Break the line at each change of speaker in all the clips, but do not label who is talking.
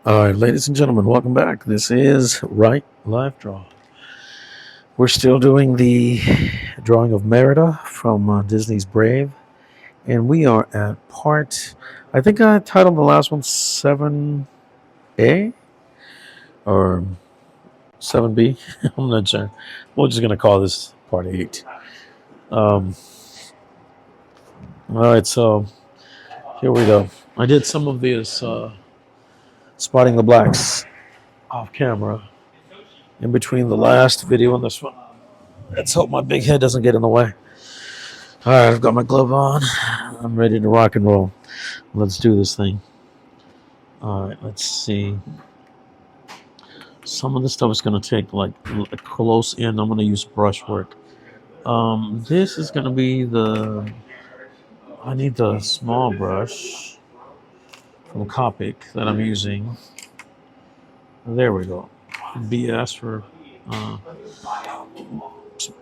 All right, ladies and gentlemen, welcome back. This is Right Live Draw. We're still doing the drawing of Merida from Disney's Brave, and we are at part. I think I titled the last one 7A or 7B. I'm not sure. We're just going to call this part 8. All right, so here we go. I did some of this spotting the blacks off camera in between the last video and this one. Let's hope my big head doesn't get in the way. All right, I've got my glove on. I'm ready to rock and roll. Let's do this thing. All right, let's see. Some of the stuff is going to take like a close in. I'm going to use brushwork. This is going to be the. I need the small brush from Copic that I'm using. There we go. BS for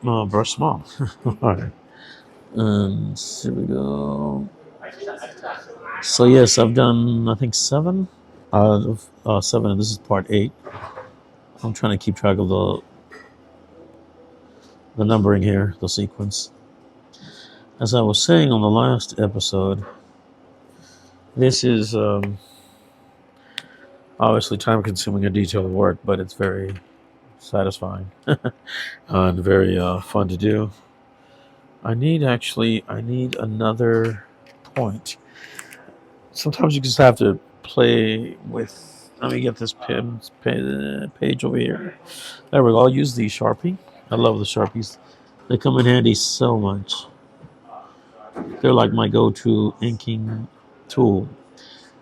brush small. All right. And here we go. So yes, I've done I think 7 out of 7, and this is part 8. I'm trying to keep track of the numbering here, the sequence. As I was saying on the last episode, this is obviously time-consuming and detailed work, but it's very satisfying and very fun to do. I need another point. Sometimes you just have to play with. Let me get this page over here. There we go. I'll use the Sharpie. I love the Sharpies. They come in handy so much. They're like my go-to inking tool.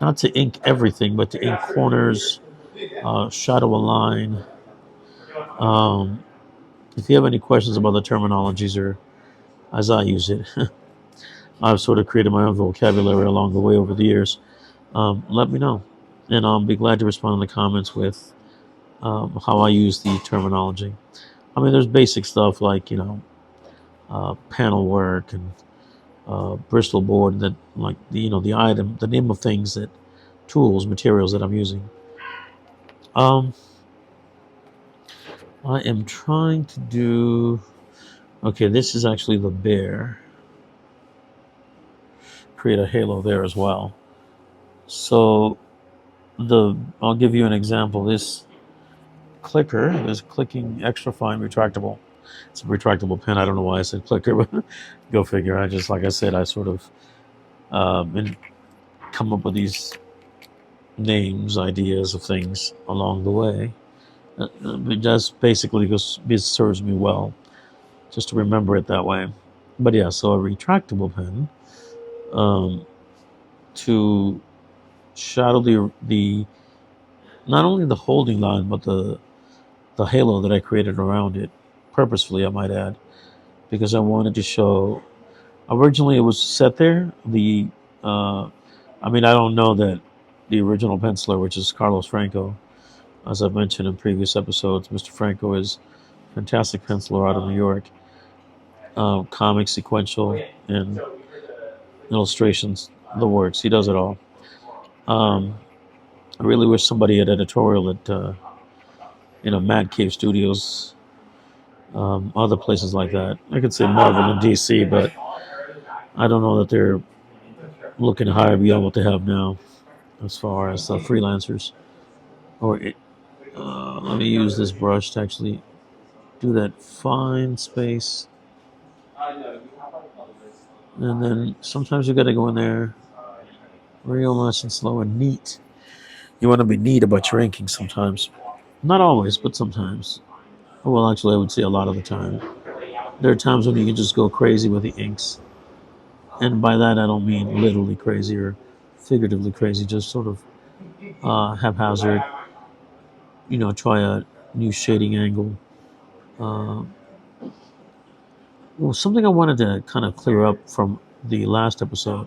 Not to ink everything, but to ink corners, shadow a line. If you have any questions about the terminologies or as I use it, I've sort of created my own vocabulary along the way over the years. Let me know, and I'll be glad to respond in the comments with how I use the terminology. I mean, there's basic stuff like panel work and Bristol board, that like the item, the name of things, that tools, materials that I'm using. I am trying to do. Okay, this is actually the bear. Create a halo there as well. So I'll give you an example. This clicker is clicking extra fine retractable. It's a retractable pen. I don't know why I said clicker, but go figure. Like I said, I sort of come up with these names, ideas of things along the way. It just basically it serves me well just to remember it that way. But yeah, so a retractable pen to shadow the not only the holding line but the halo that I created around it, purposefully I might add, because I wanted to show. Originally, it was set there. I don't know that the original penciler, which is Carlos Franco, as I've mentioned in previous episodes, Mr. Franco is a fantastic penciler out of New York. Comic, sequential, and illustrations, the works. He does it all. I really wish somebody at editorial at Mad Cave Studios, other places like that. I could say Marvel and DC, but I don't know that they're looking to hire beyond what they have now as far as freelancers. Let me use this brush to actually do that fine space. And then sometimes you got to go in there real nice and slow and neat. You want to be neat about your inking sometimes. Not always, but sometimes. Well, actually, I would say a lot of the time. There are times when you can just go crazy with the inks. And by that, I don't mean literally crazy or figuratively crazy, just sort of haphazard, try a new shading angle. Something I wanted to kind of clear up from the last episode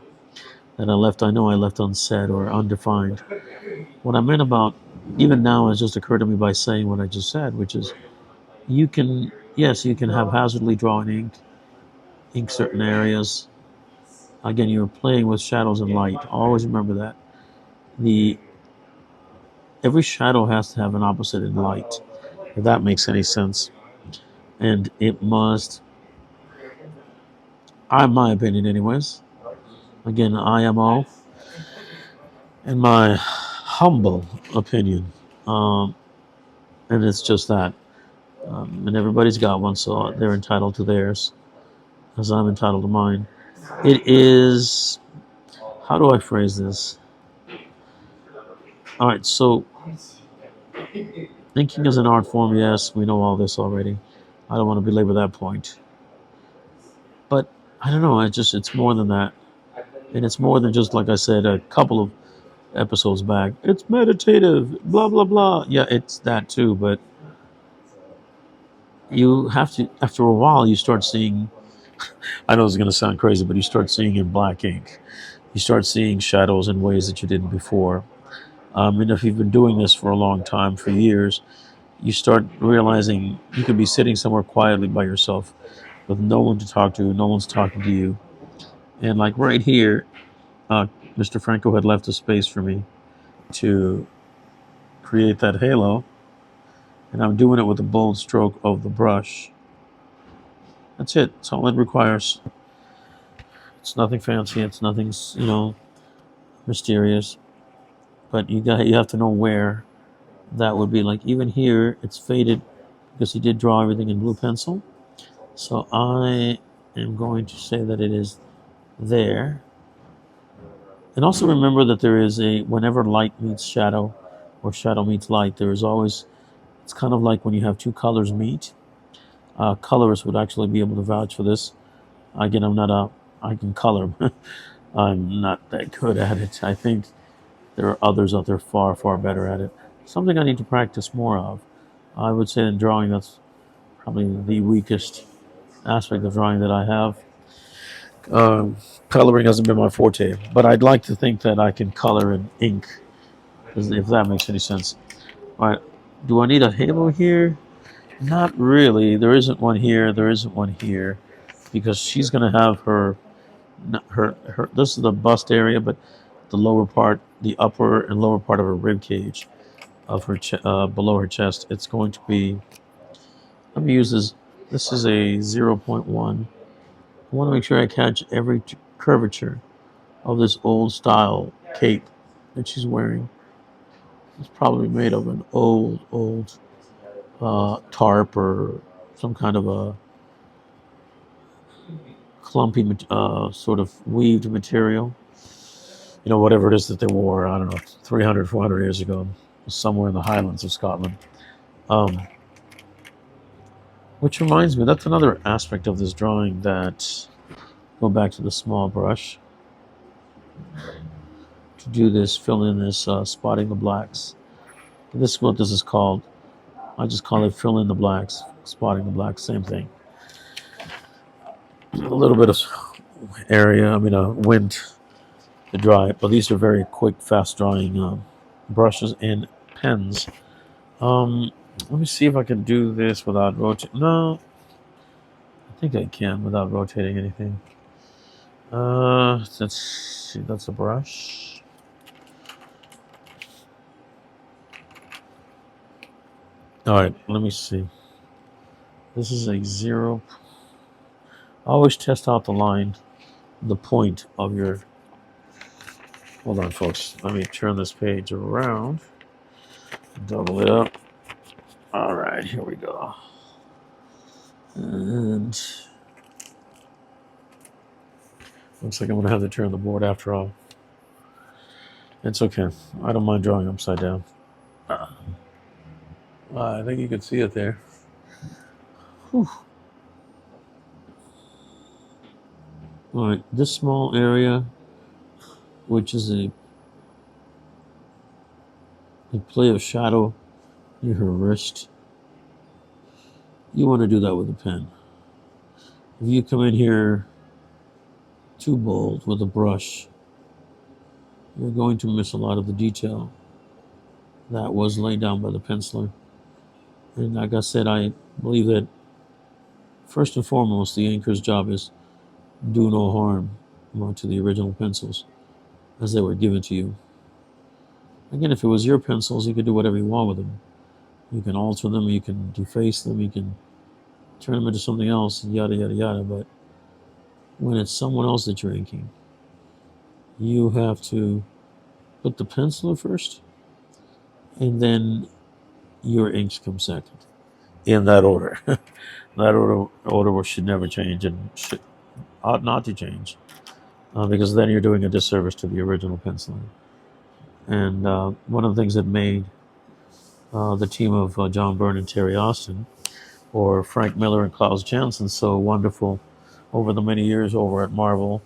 that I know I left unsaid or undefined. What I meant about, even now, has just occurred to me by saying what I just said, which is you can haphazardly draw in ink certain areas. Again, you're playing with shadows and light. Always remember that. The every shadow has to have an opposite in light, if that makes any sense. And it must, in my opinion anyways, again, IMO, in my humble opinion, um, and it's just that. And everybody's got one, so they're entitled to theirs, as I'm entitled to mine. It is, how do I phrase this? All right, so inking is an art form, yes, we know all this already. I don't want to belabor that point. But I don't know, it's more than that. And it's more than just, like I said a couple of episodes back, it's meditative, blah, blah, blah. Yeah, it's that too, but you have to, after a while, you start seeing, I know it's going to sound crazy, but you start seeing in black ink. You start seeing shadows in ways that you didn't before. And if you've been doing this for a long time, for years, you start realizing you could be sitting somewhere quietly by yourself with no one to talk to, no one's talking to you. And like right here, Mr. Franco had left a space for me to create that halo, and I'm doing it with a bold stroke of the brush. That's it. That's all it requires. It's nothing fancy. It's nothing, mysterious. But you have to know where that would be. Like even here, it's faded because he did draw everything in blue pencil. So I am going to say that it is there. And also remember that there is whenever light meets shadow or shadow meets light, there is always, it's kind of like when you have two colors meet. Colorists would actually be able to vouch for this. Again, I can color. I'm not that good at it. I think there are others out there far, far better at it. Something I need to practice more of. I would say in drawing, that's probably the weakest aspect of drawing that I have. Coloring hasn't been my forte, but I'd like to think that I can color in ink, if that makes any sense. All right, do I need a halo here? Not really. There isn't one here. There isn't one here, because she's going to have her. This is the bust area, but the lower part, the upper and lower part of her rib cage, of her below her chest, it's going to be. Let me use this. This is a 0.1. I want to make sure I catch every curvature of this old style cape that she's wearing. It's probably made of an old tarp or some kind of a clumpy, sort of weaved material. Whatever it is that they wore, I don't know, 300, 400 years ago, somewhere in the Highlands of Scotland. Which reminds me, that's another aspect of this drawing that, go back to the small brush, to do this, fill in this, spotting the blacks. This is what this is called. I just call it fill in the blacks, spotting the blacks, same thing. A little bit of wind to dry it, but these are very quick, fast drying brushes and pens. Let me see if I can do this without rotating. No, I think I can without rotating anything. Let's see, that's a brush. All right, let me see. This is a 0. Always test out the line, the point of your. Hold on, folks. Let me turn this page around. Double it up. All right, here we go. And looks like I'm going to have to turn the board after all. It's okay. I don't mind drawing upside down. I think you can see it there. Whew. All right, this small area, which is a play of shadow near her wrist, you want to do that with a pen. If you come in here too bold with a brush, you're going to miss a lot of the detail that was laid down by the penciler. And like I said, I believe that first and foremost, the inker's job is do no harm to the original pencils as they were given to you. Again, if it was your pencils, you could do whatever you want with them. You can alter them, you can deface them, you can turn them into something else, yada, yada, yada. But when it's someone else that you're inking, you have to put the penciler first, and then your inks come second. In that order. That order should never change and ought not to change, because then you're doing a disservice to the original penciling. And one of the things that made the team of John Byrne and Terry Austin, or Frank Miller and Klaus Janson, so wonderful over the many years over at Marvel,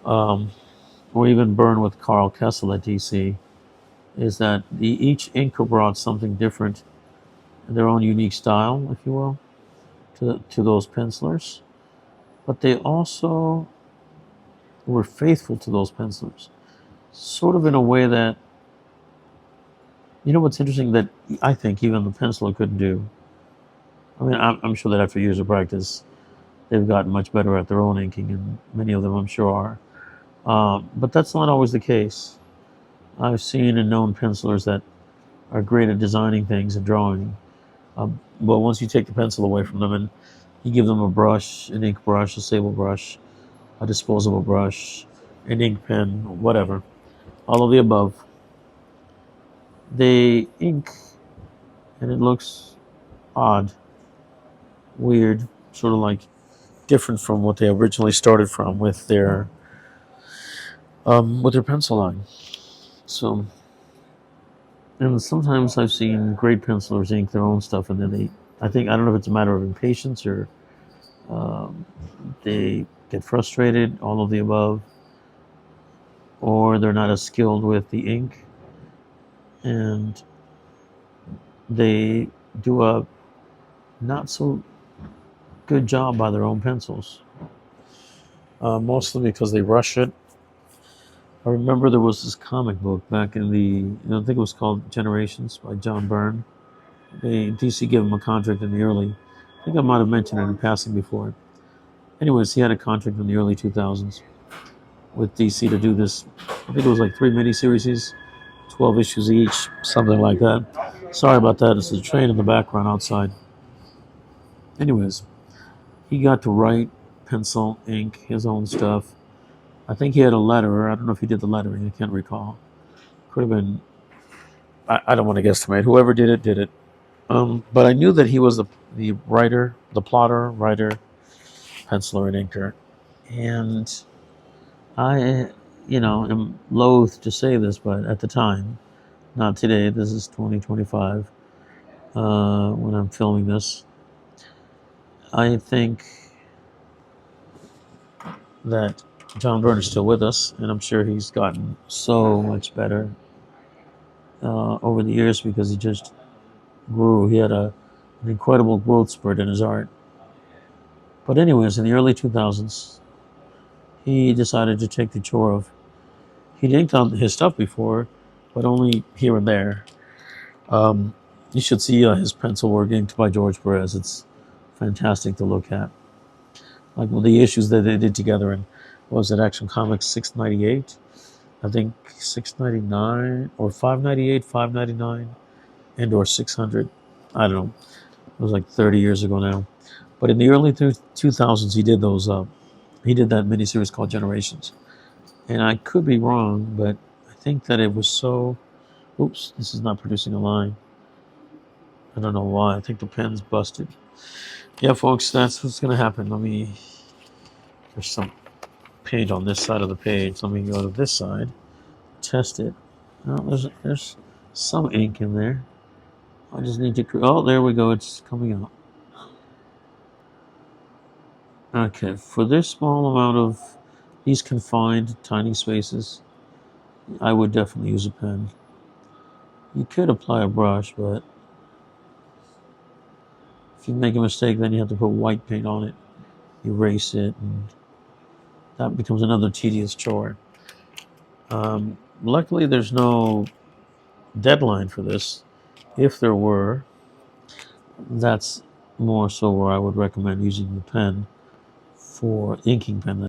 or even Byrne with Carl Kessel at DC, is that each inker brought something different, their own unique style, if you will, to those pencilers. But they also were faithful to those pencilers, sort of in a way that, what's interesting that I think even the penciler couldn't do. I mean, I'm sure that after years of practice, they've gotten much better at their own inking, and many of them, I'm sure, are. But that's not always the case. I've seen and known pencilers that are great at designing things and drawing, but once you take the pencil away from them and you give them a brush, an ink brush, a sable brush, a disposable brush, an ink pen, whatever, all of the above, they ink and it looks odd, weird, sort of like different from what they originally started from with their pencil line. So, and sometimes I've seen great pencilers ink their own stuff, and then I don't know if it's a matter of impatience or they get frustrated, all of the above, or they're not as skilled with the ink, and they do a not so good job by their own pencils, mostly because they rush it. I remember there was this comic book back in I think it was called Generations by John Byrne. DC gave him a contract in the I think I might have mentioned it in passing before. Anyways, he had a contract in the early 2000s with DC to do this. I think it was like 3 miniseries, 12 issues each, something like that. Sorry about that. It's a train in the background outside. Anyways, he got to write, pencil, ink, his own stuff. I think he had a letterer. I don't know if he did the lettering. I can't recall. Could have been. I don't want to guesstimate. Whoever did it. But I knew that he was the writer, the plotter, writer, penciler, and inker. And I, am loath to say this, but at the time, not today, this is 2025, when I'm filming this, I think that John Byrne is still with us, and I'm sure he's gotten so much better over the years because he just grew. He had an incredible growth spurt in his art. But anyways, in the early 2000s, he decided to take the chore of, he'd inked on his stuff before, but only here and there. You should see his pencil work inked by George Perez. It's fantastic to look at. Like the issues that they did together in, what was it, Action Comics 698? I think 699 or 598, 599, and or 600. I don't know. It was like 30 years ago now. But in the early 2000s, he did those. He did that miniseries called Generations. And I could be wrong, but I think that it was so... Oops, this is not producing a line. I don't know why. I think the pen's busted. Yeah, folks, that's what's going to happen. There's some paint on this side of the page. Let me go to this side, test it. Oh, there's some ink in there. I just need to... Oh, there we go. It's coming out. Okay, for this small amount of these confined tiny spaces, I would definitely use a pen. You could apply a brush, but if you make a mistake, then you have to put white paint on it, erase it, and that becomes another tedious chore. Luckily, there's no deadline for this. If there were, that's more so where I would recommend using the pen for inking pen.